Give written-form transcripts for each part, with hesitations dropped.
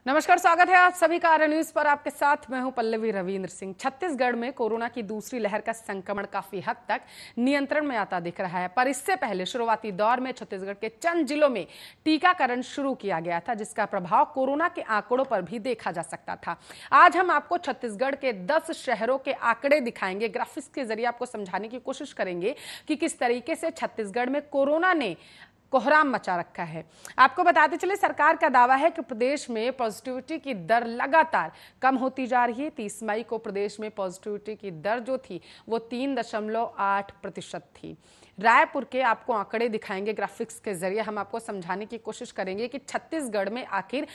नमस्कार, स्वागत है आप सभी का आर्य न्यूज पर। आपके साथ मैं हूं पल्लवी रविंद्र सिंह। छत्तीसगढ़ में कोरोना की दूसरी लहर का संक्रमण काफी हद तक नियंत्रण में आता दिख रहा है, पर इससे पहले शुरुआती दौर में छत्तीसगढ़ के चंद जिलों में टीकाकरण शुरू किया गया था, जिसका प्रभाव कोरोना के आंकड़ों पर भी देखा जा सकता था। आज हम आपको छत्तीसगढ़ के 10 शहरों के आंकड़े दिखाएंगे, ग्राफिक्स के जरिए आपको समझाने की कोशिश करेंगे कि किस तरीके से छत्तीसगढ़ में कोरोना ने कोहराम मचा रखा है। आपको बताते चले, सरकार का दावा है कि प्रदेश में पॉजिटिविटी की दर लगातार कम होती जा रही है। 30 मई को प्रदेश में पॉजिटिविटी की दर जो थी वो 3.8% थी। रायपुर के आपको आंकड़े दिखाएंगे, ग्राफिक्स के जरिए हम आपको समझाने की कोशिश करेंगे कि छत्तीसगढ़ में आखिर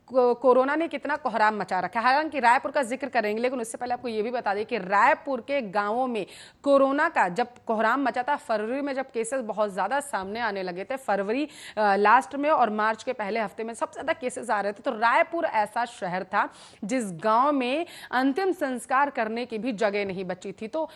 कोरोना ने कितना कोहराम मचा रखा है। हालांकि रायपुर का जिक्र करेंगे, लेकिन उससे पहले आपको यह भी बता दें कि रायपुर के गांवों में कोरोना का जब कोहराम मचा था, फरवरी में जब केसेस बहुत ज्यादा सामने आने लगे थे, फरवरी लास्ट में और मार्च के पहले हफ्ते में सबसे ज्यादा केसेस आ रहे थे, तो रायपुर ऐसा शहर था जिस गांव में अंतिम संस्कार करने की भी जगह नहीं बची थी। तो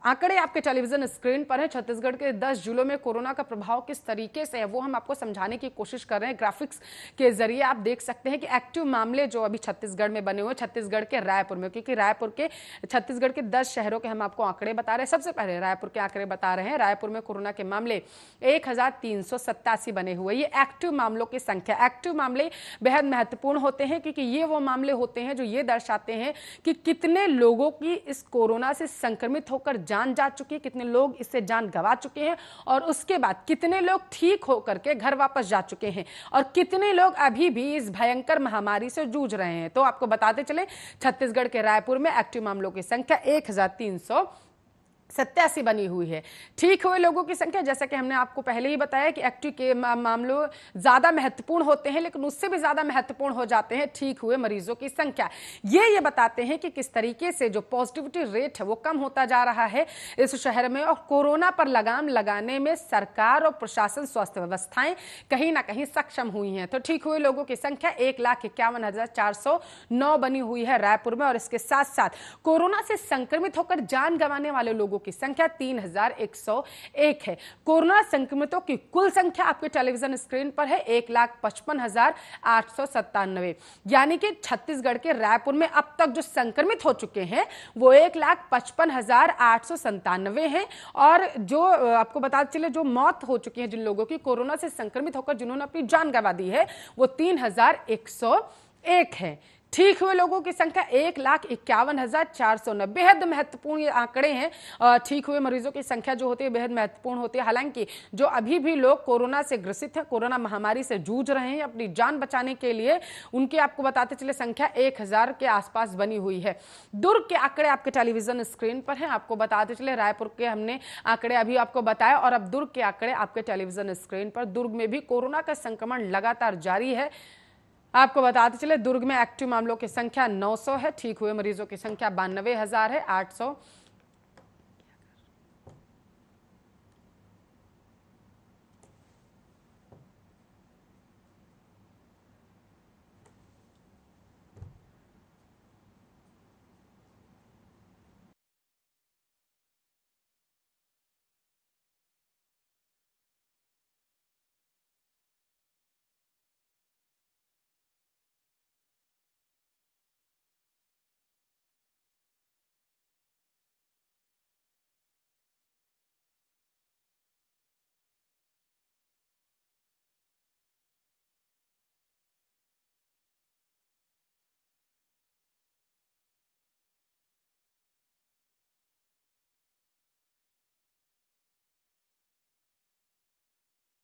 आंकड़े आपके टेलीविजन स्क्रीन पर हैं। छत्तीसगढ़ के 10 जिलों में कोरोना का प्रभाव किस तरीके से है वो हम आपको समझाने की कोशिश कर रहे हैं। ग्राफिक्स के जरिए आप देख सकते हैं कि एक्टिव मामले जो अभी छत्तीसगढ़ में बने हुए, छत्तीसगढ़ के रायपुर में, क्योंकि रायपुर के छत्तीसगढ़ के 10 शहरों के हम आपको आंकड़े बता रहे हैं। सबसे पहले रायपुर के आंकड़े बता रहे हैं। रायपुर में कोरोना के मामले 1387 बने हुए। ये एक्टिव मामलों की संख्या। एक्टिव मामले बेहद महत्वपूर्ण होते हैं, क्योंकि ये वो मामले होते हैं जो ये दर्शाते हैं कि कितने लोगों की इस कोरोना से संक्रमित होकर जान जा चुकी है, कितने लोग इससे जान गंवा चुके हैं, और उसके बाद कितने लोग ठीक होकर के घर वापस जा चुके हैं, और कितने लोग अभी भी इस भयंकर महामारी से जूझ रहे हैं। तो आपको बताते चले, छत्तीसगढ़ के रायपुर में एक्टिव मामलों की संख्या 1387 बनी हुई है। ठीक हुए लोगों की संख्या, जैसा कि हमने आपको पहले ही बताया कि एक्टिव के मामलों ज्यादा महत्वपूर्ण होते हैं, लेकिन उससे भी ज्यादा महत्वपूर्ण हो जाते हैं ठीक हुए मरीजों की संख्या। ये बताते हैं कि किस तरीके से जो पॉजिटिविटी रेट है वो कम होता जा रहा है इस शहर में, और कोरोना पर लगाम लगाने में सरकार और प्रशासन, स्वास्थ्य व्यवस्थाएं कहीं ना कहीं सक्षम हुई हैं। तो ठीक हुए लोगों की संख्या 1,51,409 बनी हुई है रायपुर में, और इसके साथ साथ कोरोना से संक्रमित होकर जान गंवाने वाले लोगों की संख्या 3101 है। कोरोना संक्रमितों की कुल संख्या आपके टेलीविजन स्क्रीन पर है 1,55,897, यानी कि छत्तीसगढ़ के रायपुर में अब तक जो संक्रमित हो चुके हैं वो 1,55,897 हैं, और जो आपको बताते चले जो मौत हो चुकी है जिन लोगों की कोरोना से संक्रमित होकर जिन्होंने अपनी जान गंवा दी है वो 3,101 है। ठीक हुए लोगों की संख्या 1,51,409। बेहद महत्वपूर्ण ये आंकड़े हैं। ठीक हुए मरीजों की संख्या जो होती है बेहद महत्वपूर्ण होती है। हालांकि जो अभी भी लोग कोरोना से ग्रसित हैं, कोरोना महामारी से जूझ रहे हैं अपनी जान बचाने के लिए, उनकी आपको बताते चले संख्या 1,000 के आसपास बनी हुई है। दुर्ग के आंकड़े आपके टेलीविजन स्क्रीन पर हैं। आपको बताते चले, रायपुर के हमने आंकड़े अभी आपको बताया, और अब दुर्ग के आंकड़े आपके टेलीविजन स्क्रीन पर। दुर्ग में भी कोरोना का संक्रमण लगातार जारी है। आपको बताते चले, दुर्ग में एक्टिव मामलों की संख्या 900 है, ठीक हुए मरीजों की संख्या 92,000 है 800।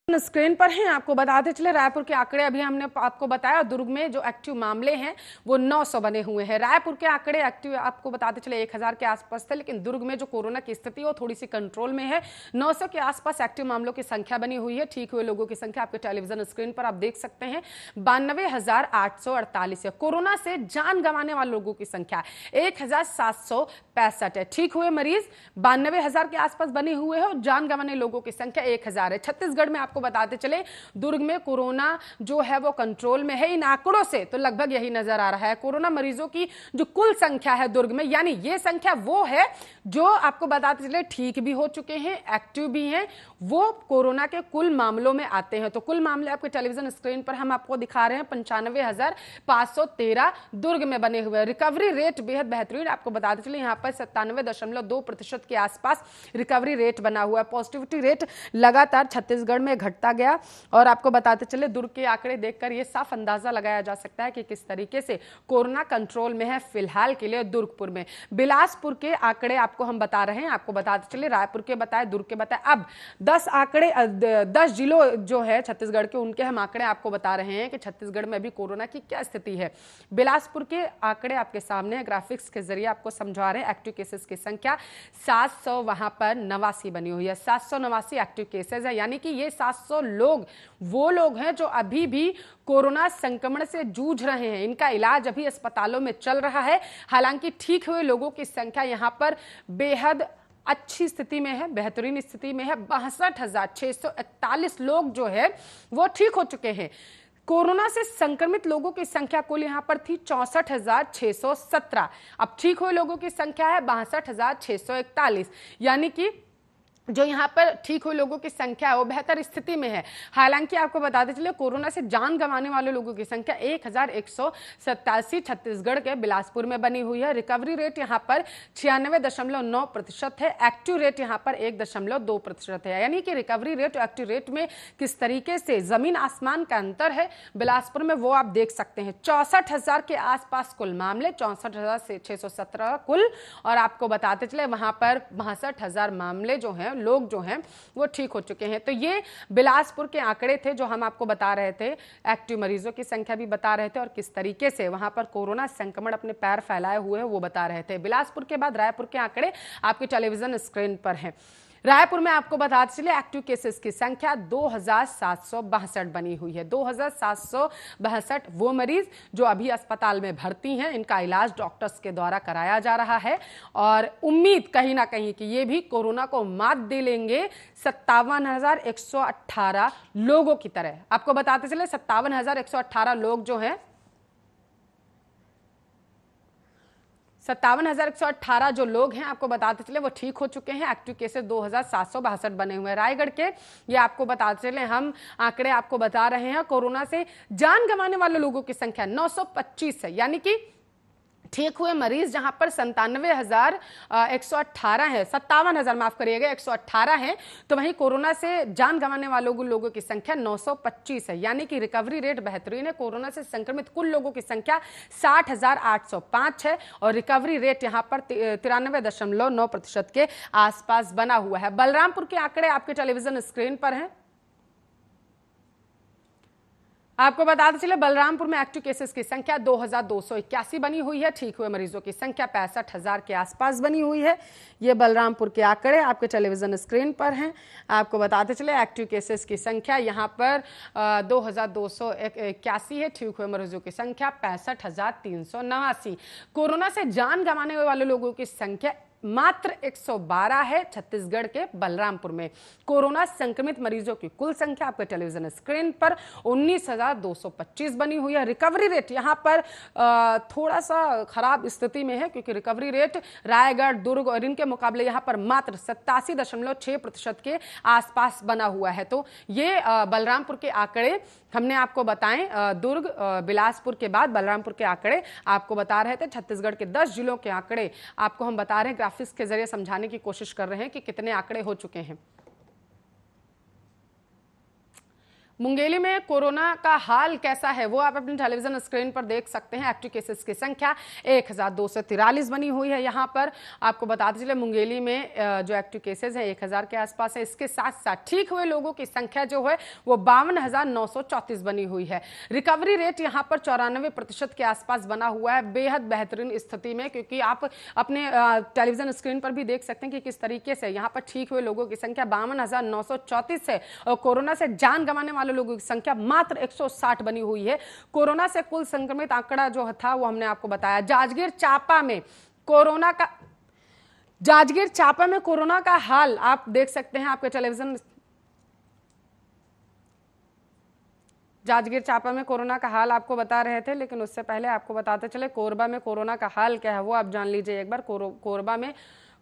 स्क्रीन पर हैं। आपको बताते चले, रायपुर के आंकड़े अभी हमने आपको बताया। दुर्ग में जो एक्टिव मामले हैं वो 900 बने हुए हैं। रायपुर के आंकड़े एक्टिव आपको बताते चले 1,000 के आसपास थे, लेकिन दुर्ग में जो कोरोना की स्थिति वो थोड़ी सी कंट्रोल में है। 900 के आसपास एक्टिव मामलों की संख्या बनी हुई है। ठीक हुए लोगों की संख्या आपके टेलीविजन स्क्रीन पर आप देख सकते हैं 92,848 है। कोरोना से जान गंवाने वाले लोगों की संख्या 1,700 65 है। ठीक हुए मरीज 92,000 के आसपास बने हुए हैं और जान गंवाने लोगों की संख्या 1,000 है। छत्तीसगढ़ में आपको बताते चले, दुर्ग में कोरोना जो है वो कंट्रोल में है। इन आंकड़ों से तो लगभग यही नजर आ रहा है। कोरोना मरीजों की जो कुल संख्या है दुर्ग में, यानी ये संख्या वो है जो आपको बताते चले ठीक भी हो चुके हैं, एक्टिव भी हैं, वो कोरोना के कुल मामलों में आते हैं। तो कुल मामले आपके टेलीविजन स्क्रीन पर हम आपको दिखा रहे हैं। 95,513 दुर्ग में बने हुए। रिकवरी रेट बेहद बेहतरीन आपको बताते चले, यहाँ पर 97.2% के आसपास रिकवरी रेट बना हुआ है। पॉजिटिविटी रेट लगातार छत्तीसगढ़ में घटता गया और आपको बताते चले दुर्ग के आंकड़े देखकर यह साफ अंदाजा लगाया जा सकता है कि किस तरीके से कोरोना कंट्रोल में है फिलहाल के लिए दुर्गपुर में। बिलासपुर के आंकड़े आपको हम बता रहे हैं, आपको बताते चले रायपुर के बताए, दुर्ग के बताए। अब 10 जिलों जो है छत्तीसगढ़ के, उनके हम आंकड़े आपको बता रहे हैं कि छत्तीसगढ़ में अभी कोरोना की क्या स्थिति है। बिलासपुर के आंकड़े आपके सामने ग्राफिक्स के जरिए आपको समझा रहे हैं। एक्टिव केसेस की संख्या 700 वहां पर 89 बनी हुई है। 789 एक्टिव केसेस है, यानी कि ये 700 लोग वो लोग हैं जो अभी भी कोरोना संक्रमण से जूझ रहे हैं। इनका इलाज अभी अस्पतालों में चल रहा है। हालांकि ठीक हुए लोगों की संख्या यहां पर बेहद अच्छी स्थिति में है, बेहतरीन स्थिति में है। 62,641 लोग जो है वो ठीक हो चुके हैं। कोरोना से संक्रमित लोगों की संख्या कुल यहां पर थी 64,617। अब ठीक हुए लोगों की संख्या है 62,641, यानी कि जो यहाँ पर ठीक हुए लोगों की संख्या है वो बेहतर स्थिति में है। हालांकि आपको बताते चले कोरोना से जान गंवाने वाले लोगों की संख्या 1,187 छत्तीसगढ़ के बिलासपुर में बनी हुई है। रिकवरी रेट यहाँ पर 96.9% है। एक्टिव रेट यहाँ पर 1.2% है, यानी कि रिकवरी रेट और एक्टिव रेट में किस तरीके से जमीन आसमान का अंतर है बिलासपुर में, वो आप देख सकते हैं। 64,000 के आसपास कुल मामले, 64,617 कुल, और आपको बताते चले वहां पर 62,000 मामले जो है, लोग जो हैं वो ठीक हो चुके हैं। तो ये बिलासपुर के आंकड़े थे जो हम आपको बता रहे थे। एक्टिव मरीजों की संख्या भी बता रहे थे और किस तरीके से वहां पर कोरोना संक्रमण अपने पैर फैलाए हुए हैं वो बता रहे थे। बिलासपुर के बाद रायपुर के आंकड़े आपके टेलीविजन स्क्रीन पर हैं। रायपुर में आपको बताते चले एक्टिव केसेस की संख्या 2,762 बनी हुई है। 2,762 वो मरीज जो अभी अस्पताल में भर्ती हैं, इनका इलाज डॉक्टर्स के द्वारा कराया जा रहा है और उम्मीद कहीं ना कहीं कि ये भी कोरोना को मात दे लेंगे 57,118 लोगों की तरह। आपको बताते चले 57,118 लोग जो हैं, 57,118 जो लोग हैं आपको बताते चले वो ठीक हो चुके हैं। एक्टिव केसेस 2,762 बने हुए हैं। रायगढ़ के ये आपको बताते चले हम आंकड़े आपको बता रहे हैं। कोरोना से जान गंवाने वाले लोगों की संख्या 925 है, यानी कि ठीक हुए मरीज जहां पर 97,118 है, 57,000 माफ करिएगा 118 है, तो वहीं कोरोना से जान गंवाने वालों लोगों की संख्या 925 है, यानी कि रिकवरी रेट बेहतरीन है। कोरोना से संक्रमित कुल लोगों की संख्या 60,805 है और रिकवरी रेट यहां पर 93.9% के आसपास बना हुआ है। बलरामपुर के आंकड़े आपके टेलीविजन स्क्रीन पर हैं। आपको बताते चले बलरामपुर में एक्टिव केसेस की संख्या 2,281 बनी हुई है। ठीक हुए मरीजों की संख्या 65,000 के आसपास बनी हुई है। ये बलरामपुर के आंकड़े आपके टेलीविजन स्क्रीन पर हैं। आपको बताते चले एक्टिव केसेस की संख्या यहाँ पर 2,281 है। ठीक हुए मरीजों की संख्या 65,389। कोरोना से जान गंवाने वाले लोगों की संख्या मात्र 112 है छत्तीसगढ़ के बलरामपुर में। कोरोना संक्रमित मरीजों की कुल संख्या आपके टेलीविजन स्क्रीन पर 19,225 बनी हुई है। रिकवरी रेट यहां पर थोड़ा सा खराब स्थिति में है, क्योंकि रिकवरी रेट रायगढ़, दुर्ग और इनके मुकाबले यहां पर मात्र 87.6% के आसपास बना हुआ है। तो ये बलरामपुर के आंकड़े हमने आपको बताएं। दुर्ग, बिलासपुर के बाद बलरामपुर के आंकड़े आपको बता रहे थे। छत्तीसगढ़ के 10 जिलों के आंकड़े आपको हम बता रहे हैं, ग्राफिक्स के जरिए समझाने की कोशिश कर रहे हैं कि कितने आंकड़े हो चुके हैं। मुंगेली में कोरोना का हाल कैसा है वो आप अपने टेलीविजन स्क्रीन पर देख सकते हैं। एक्टिव केसेस की संख्या 1,243 बनी हुई है। यहाँ पर आपको बताते चले मुंगेली में जो एक्टिव केसेस हैं 1,000 के आसपास है। इसके साथ साथ ठीक हुए लोगों की संख्या जो है वो 52,934 बनी हुई है। रिकवरी रेट यहाँ पर 94% के आसपास बना हुआ है, बेहद बेहतरीन स्थिति में, क्योंकि आप अपने टेलीविजन स्क्रीन पर भी देख सकते हैं कि किस तरीके से यहाँ पर ठीक हुए लोगों की संख्या 52,934 है और कोरोना से जान गंवाने वाले लोगों की संख्या मात्र 160 बनी हुई है। कोरोना से कुल संक्रमित आंकड़ा जो था वो हमने आपको बताया। जांजगीर चांपा में कोरोना का जांजगीर चांपा में कोरोना का हाल आप देख सकते हैं आपके टेलीविजन। जांजगीर चांपा में कोरोना का हाल आपको बता रहे थे, लेकिन उससे पहले आपको बताते चले कोरबा में कोरोना का हाल क्या है वो आप जान लीजिए एक बार। कोरबा में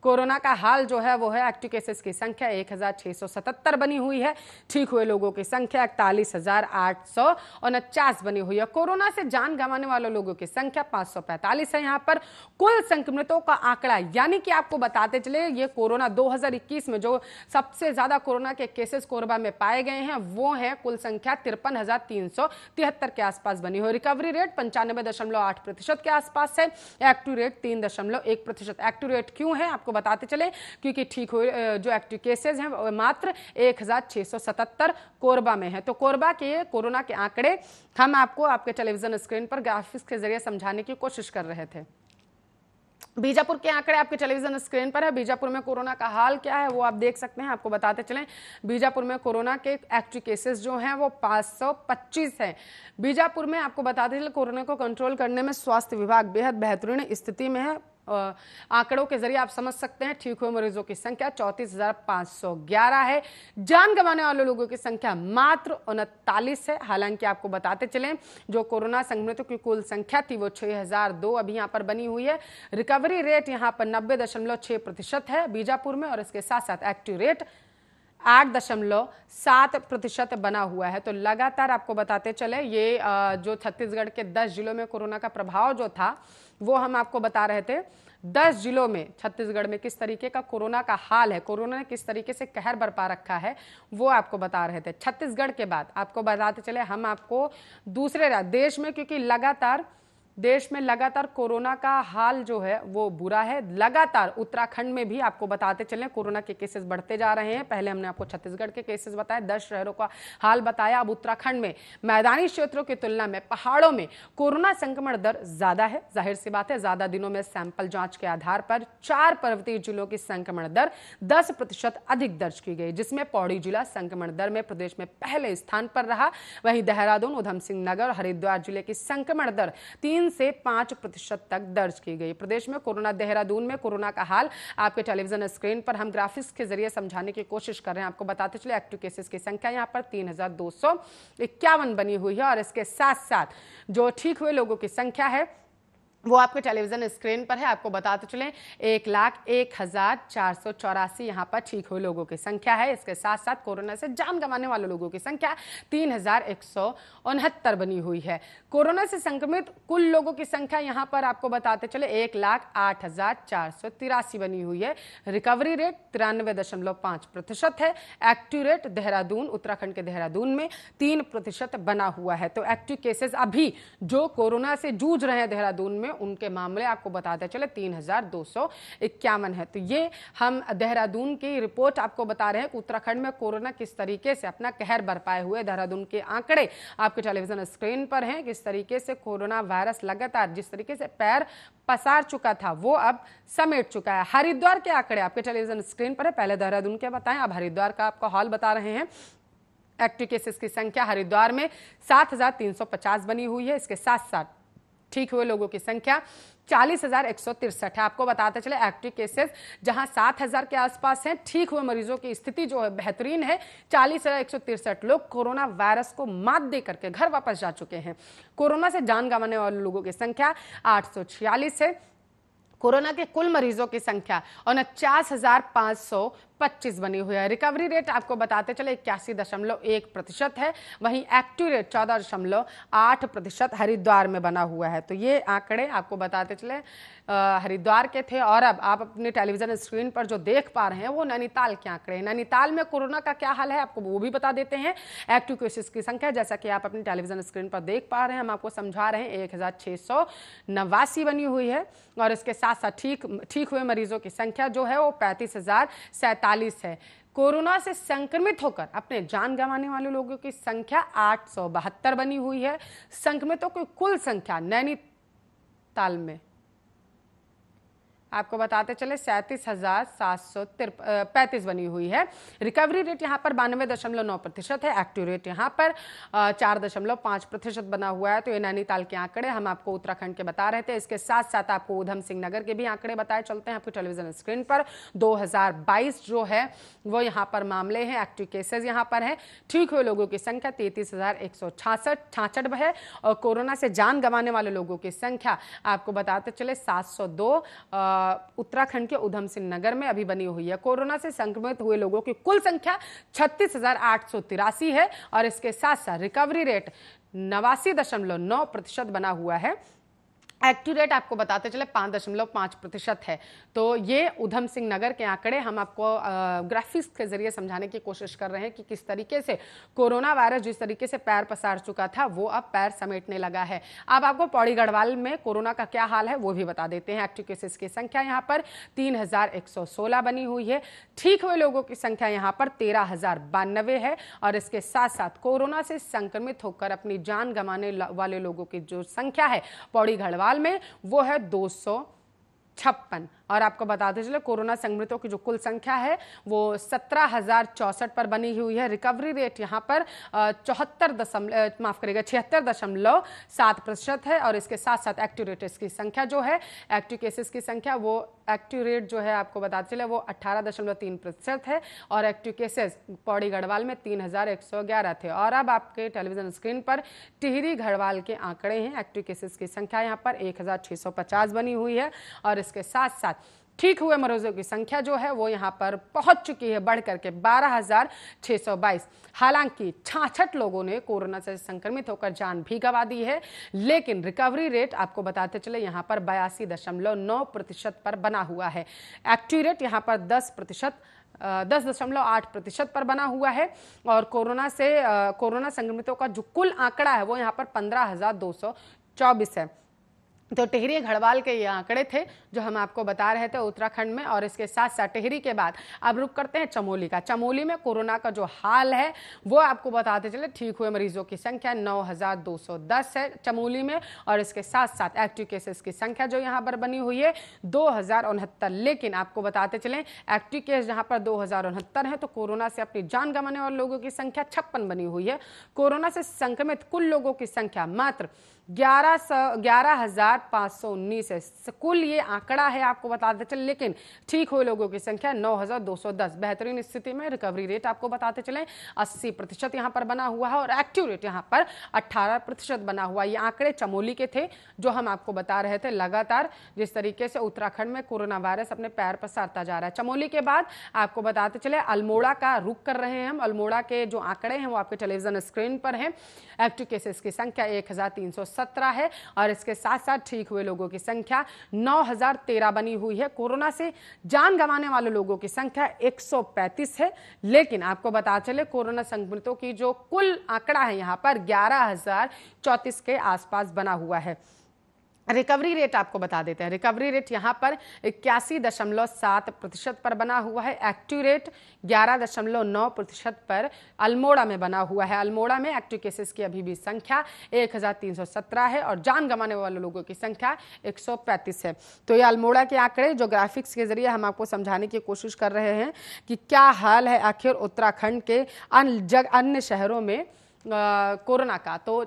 कोरोना का हाल जो है वो है एक्टिव केसेस की संख्या 1677 बनी हुई है। ठीक हुए लोगों की संख्या 41,849 बनी हुई है। कोरोना से जान गंवाने वाले लोगों की संख्या 545 है। यहाँ पर कुल संक्रमितों का आंकड़ा, यानी कि आपको बताते चले ये कोरोना 2021 में जो सबसे ज्यादा कोरोना के केसेस कोरबा में पाए गए हैं वो है कुल संख्या 53,373 के आसपास बनी हुई। रिकवरी रेट 95.8% के आसपास है। Active rate 3.1%। एक्टिव रेट क्यों है आपको बताते चले, क्योंकि ठीक हुए जो एक्टिव केसेस हैं वो मात्र 1677 कोरबा में है। तो कोरबा के कोरोना के आंकड़े हम आपको आपके टेलीविजन स्क्रीन पर ग्राफिक्स के जरिए समझाने की कोशिश कर रहे थे। बीजापुर के आंकड़े आपके टेलीविजन स्क्रीन पर है। बीजापुर में कोरोना का हाल क्या है वो आप देख सकते हैं। आपको बताते चलें बीजापुर में कोरोना के एक्टिव केसेस जो हैं वो 525 हैं। बीजापुर में आपको बताते चले कोरोना को कंट्रोल करने में स्वास्थ्य विभाग बेहद बेहतरीन स्थिति में है। आंकड़ों के जरिए आप समझ सकते हैं ठीक हुए मरीजों की संख्या 34,511 है। जान गंवाने वाले लोगों की संख्या मात्र 39 है। हालांकि आपको बताते चलें जो कोरोना संक्रमितों की कुल संख्या थी वो 6,002 अभी यहां पर बनी हुई है। रिकवरी रेट यहां पर 90.6% है बीजापुर में, और इसके साथ साथ एक्टिव रेट 8.7% बना हुआ है। तो लगातार आपको बताते चले ये जो छत्तीसगढ़ के 10 जिलों में कोरोना का प्रभाव जो था वो हम आपको बता रहे थे। 10 जिलों में छत्तीसगढ़ में किस तरीके का कोरोना का हाल है, कोरोना ने किस तरीके से कहर बरपा रखा है वो आपको बता रहे थे। छत्तीसगढ़ के बाद आपको बताते चले हम आपको दूसरे देश में, क्योंकि देश में लगातार कोरोना का हाल जो है वो बुरा है। लगातार उत्तराखंड में भी आपको बताते चलें कोरोना के केसेस बढ़ते जा रहे हैं। पहले हमने आपको छत्तीसगढ़ के केसेस बताए, 10 शहरों का हाल बताया। अब उत्तराखंड में मैदानी क्षेत्रों की तुलना में पहाड़ों में कोरोना संक्रमण दर ज्यादा है। जाहिर सी बात है, ज्यादा दिनों में सैंपल जांच के आधार पर 4 पर्वतीय जिलों की संक्रमण दर 10% अधिक दर्ज की गई, जिसमें पौड़ी जिला संक्रमण दर में प्रदेश में पहले स्थान पर रहा। वहीं देहरादून, उधम सिंह नगर और हरिद्वार जिले की संक्रमण दर 3 से 5% तक दर्ज की गई। प्रदेश में कोरोना, देहरादून में कोरोना का हाल आपके टेलीविजन स्क्रीन पर हम ग्राफिक्स के जरिए समझाने की कोशिश कर रहे हैं। आपको बताते चले एक्टिव केसेस की संख्या यहां पर 3,251 बनी हुई है, और इसके साथ साथ जो ठीक हुए लोगों की संख्या है वो आपके टेलीविजन स्क्रीन पर है। आपको बताते चलें 1,01,484 यहाँ पर ठीक हुए लोगों की संख्या है। इसके साथ साथ कोरोना से जान गंवाने वाले लोगों की संख्या 3,169 बनी हुई है। कोरोना से संक्रमित कुल लोगों की संख्या यहाँ पर आपको बताते चले 1,08,483 बनी हुई है। रिकवरी रेट 93.5% है। एक्टिव रेट देहरादून, उत्तराखंड के देहरादून में 3% बना हुआ है। तो एक्टिव केसेस अभी जो कोरोना से जूझ रहे हैं देहरादून में, उनके मामले आपको बताते चले 3,251 है। तो ये हम देहरादून की रिपोर्ट आपको बता रहे हैं कि उत्तराखंड में कोरोना किस तरीके से अपना कहर बरपाए हुए। देहरादून के आंकड़े आपके टेलीविजन स्क्रीन पर हैं। किस तरीके से कोरोना वायरस लगातार जिस तरीके से पैर पसार चुका था वो अब समेट चुका है। हरिद्वार के आंकड़े आपके टेलीविजन स्क्रीन पर है। पहले देहरादून के बताएं, अब हरिद्वार का आपको हाल बता रहे हैं। एक्टिव केसेस की संख्या हरिद्वार में 7,350 बनी हुई है। इसके साथ साथ ठीक हुए लोगों की संख्या 40,163 है। आपको बताते चले एक्टिव केसेस जहां 7,000 के आसपास हैं, ठीक हुए मरीजों की स्थिति जो है बेहतरीन है। 40,163 लोग कोरोना वायरस को मात दे करके घर वापस जा चुके हैं। कोरोना से जान गंवाने वाले लोगों की संख्या 846 है। कोरोना के कुल मरीजों की संख्या 49,525 बनी हुई है। रिकवरी रेट आपको बताते चले 81.1% है। वहीं एक्टिव रेट 14.8% हरिद्वार में बना हुआ है। तो ये आंकड़े आपको बताते चले हरिद्वार के थे। और अब आप अपने टेलीविजन स्क्रीन पर जो देख पा रहे हैं वो नैनीताल के आंकड़े हैं। नैनीताल में कोरोना का क्या हाल है आपको वो भी बता देते हैं। एक्टिव केसेस की संख्या जैसा कि आप अपनी टेलीविजन स्क्रीन पर देख पा रहे हैं, हम आपको समझा रहे हैं 1,689 बनी हुई है। और इसके साथ साथ ठीक हुए मरीजों की संख्या जो है वो 35,047 है। कोरोना से संक्रमित होकर अपने जान गंवाने वाले लोगों की संख्या 872 बनी हुई है। संक्रमितों की कुल संख्या आपको बताते चले 37,735 बनी हुई है। रिकवरी रेट यहाँ पर 92.9% है। एक्टिव रेट यहाँ पर 4.5% बना हुआ है। तो ये नैनीताल के आंकड़े हम आपको उत्तराखंड के बता रहे थे। इसके साथ साथ आपको उधम सिंह नगर के भी आंकड़े बताए चलते हैं आपको टेलीविजन स्क्रीन पर। 2022 जो है वो यहाँ पर मामले हैं, एक्टिव केसेस यहाँ पर है। ठीक हुए लोगों की संख्या 33,166 है और कोरोना से जान गंवाने वाले लोगों की संख्या आपको बताते चले 702 उत्तराखंड के उधम सिंह नगर में अभी बनी हुई है। कोरोना से संक्रमित हुए लोगों की कुल संख्या 36,883 है और इसके साथ साथ रिकवरी रेट 89.9% बना हुआ है। एक्टिव रेट आपको बताते चले 5.5% है। तो ये उधम सिंह नगर के आंकड़े हम आपको ग्राफिक्स के जरिए समझाने की कोशिश कर रहे हैं कि किस तरीके से कोरोना वायरस जिस तरीके से पैर पसार चुका था वो अब पैर समेटने लगा है। अब आपको पौड़ी गढ़वाल में कोरोना का क्या हाल है वो भी बता देते हैं। एक्टिव केसेस की संख्या यहाँ पर 3,116 बनी हुई है। ठीक हुए लोगों की संख्या यहाँ पर 13,092 है और इसके साथ साथ कोरोना से संक्रमित होकर अपनी जान गंवाने वाले लोगों की जो संख्या है पौड़ी गढ़वाल में वो है 256। और आपको बताते चले कोरोना संक्रमितों की जो कुल संख्या है वो 17,064 पर बनी हुई है। रिकवरी रेट यहाँ पर 76.7% है और इसके साथ साथ एक्टिव रेट्स की संख्या जो है, एक्टिव केसेस की संख्या वो एक्टिव रेट जो है आपको बताते चले वो 18.3% है और एक्टिव केसेस पौड़ी गढ़वाल में 3,111 थे। और अब आपके टेलीविजन स्क्रीन पर टिहरी गढ़वाल के आंकड़े हैं। एक्टिव केसेस की संख्या यहाँ पर 1,650 बनी हुई है और इसके साथ साथ ठीक हुए मरीजों की संख्या जो है वो यहाँ पर पहुंच चुकी है बढ़ करके 12,622। हालांकि 66 लोगों ने कोरोना से संक्रमित होकर जान भी गंवा दी है, लेकिन रिकवरी रेट आपको बताते चले यहाँ पर 82.9% पर बना हुआ है। एक्टिव रेट यहाँ पर 10.8% पर बना हुआ है और कोरोना संक्रमितों का जो कुल आंकड़ा है वो यहाँ पर 15,224 है। तो टिहरी गढ़वाल के ये आंकड़े थे जो हम आपको बता रहे थे उत्तराखंड में। और इसके साथ साथ टिहरी के बाद अब रुक करते हैं चमोली का। चमोली में कोरोना का जो हाल है वो आपको बताते चले। ठीक हुए मरीजों की संख्या 9,210 है चमोली में और इसके साथ साथ एक्टिव केसेस की संख्या जो यहाँ पर बनी हुई है 2,069। लेकिन आपको बताते चले एक्टिव केस जहाँ पर 2,069 है तो कोरोना से अपनी जान गंवाने वाले लोगों की संख्या 56 बनी हुई है। कोरोना से संक्रमित कुल लोगों की संख्या मात्र 11,519 है। कुल ये आंकड़ा है आपको बताते चले, लेकिन ठीक हुए लोगों की संख्या 9,210। बेहतरीन स्थिति में रिकवरी रेट आपको बताते चले 80% यहाँ पर बना हुआ है और एक्टिव रेट यहाँ पर 18% बना हुआ है। ये आंकड़े चमोली के थे जो हम आपको बता रहे थे लगातार जिस तरीके से उत्तराखंड में कोरोना वायरस अपने पैर पसारता जा रहा है। चमोली के बाद आपको बताते चले अल्मोड़ा का रुख कर रहे हैं हम। अल्मोड़ा के जो आंकड़े हैं वो आपके टेलीविजन स्क्रीन पर हैं। एक्टिव केसेस की संख्या 1,317 है और इसके साथ साथ ठीक हुए लोगों की संख्या 9,013 बनी हुई है। कोरोना से जान गंवाने वाले लोगों की संख्या 135 है। लेकिन आपको बता चले कोरोना संक्रमितों की जो कुल आंकड़ा है यहाँ पर 11,034 के आसपास बना हुआ है। रिकवरी रेट आपको बता देते हैं। रिकवरी रेट यहाँ पर 81.7% पर बना हुआ है। एक्टिव रेट 11.9% पर अल्मोड़ा में बना हुआ है। अल्मोड़ा में एक्टिव केसेस की अभी भी संख्या 1,317 है और जान गंवाने वाले लोगों की संख्या 135 है। तो ये अल्मोड़ा के आंकड़े जो ग्राफिक्स के जरिए हम आपको समझाने की कोशिश कर रहे हैं कि क्या हाल है आखिर उत्तराखंड के अन्य शहरों में कोरोना का। तो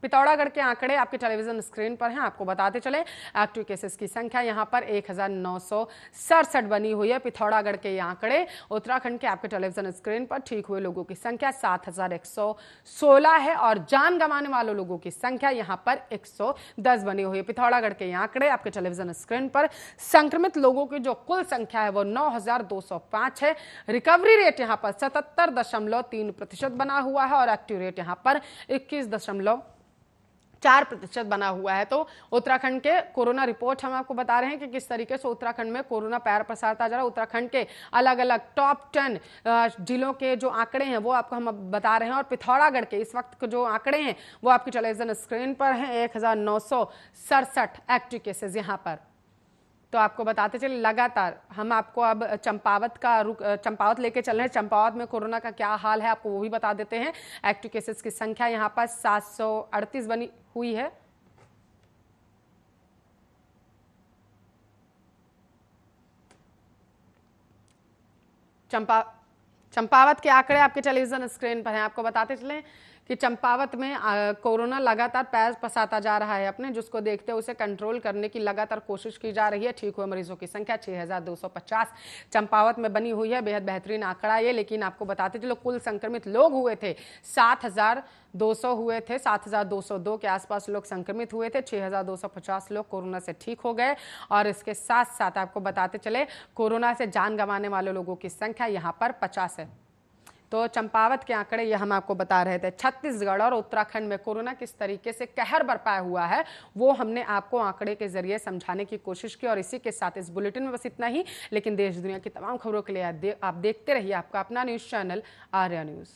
पिथौरागढ़ के आंकड़े आपके टेलीविजन स्क्रीन पर हैं। आपको बताते चले एक्टिव केसेस की संख्या यहां पर 1,967 बनी हुई है। पिथौरागढ़ के ये आंकड़े उत्तराखंड के आपके टेलीविजन स्क्रीन पर ठीक हुए लोगों की संख्या 7,116 है और जान गंवाने वाले लोगों की संख्या यहां पर 110 बनी हुई है। पिथौरागढ़ के ये आंकड़े आपके टेलीविजन स्क्रीन पर। संक्रमित लोगों की जो कुल संख्या है वो 9,205 है। रिकवरी रेट यहां पर 77.3% बना हुआ है और एक्टिव रेट यहां पर 21.4% बना हुआ है। तो उत्तराखंड के कोरोना रिपोर्ट हम आपको बता रहे हैं कि किस तरीके से उत्तराखंड में कोरोना पैर पसारता जा रहा है। उत्तराखंड के अलग अलग टॉप 10 जिलों के जो आंकड़े हैं वो आपको हम बता रहे हैं और पिथौरागढ़ के इस वक्त जो आंकड़े हैं वो आपकी टेलीविजन स्क्रीन पर हैं। 1,967 एक्टिव केसेस यहाँ पर। तो आपको बताते चले लगातार हम आपको अब चंपावत लेके चल रहे हैं। चंपावत में कोरोना का क्या हाल है आपको वो भी बता देते हैं। एक्टिव केसेस की संख्या यहाँ पर 738 बनी हुई है। चंपावत के आंकड़े आपके टेलीविजन स्क्रीन पर हैं। आपको बताते चलें कि चंपावत में कोरोना लगातार पैर पसारता जा रहा है अपने, जिसको देखते हुए उसे कंट्रोल करने की लगातार कोशिश की जा रही है। ठीक हुए मरीजों की संख्या 6250 चंपावत में बनी हुई है। बेहद बेहतरीन आंकड़ा ये। लेकिन आपको बताते चलो कुल संक्रमित लोग हुए थे 7200 हुए थे, 7202 के आसपास लोग संक्रमित हुए थे। 6250 लोग कोरोना से ठीक हो गए। और इसके साथ साथ आपको बताते चले कोरोना से जान गंवाने वाले लोगों की संख्या यहाँ पर 50 है। तो चंपावत के आंकड़े ये हम आपको बता रहे थे। छत्तीसगढ़ और उत्तराखंड में कोरोना किस तरीके से कहर बरपाया हुआ है वो हमने आपको आंकड़े के जरिए समझाने की कोशिश की। और इसी के साथ इस बुलेटिन में बस इतना ही। लेकिन देश दुनिया की तमाम खबरों के लिए आप देखते रहिए आपका अपना न्यूज़ चैनल आर्या न्यूज़।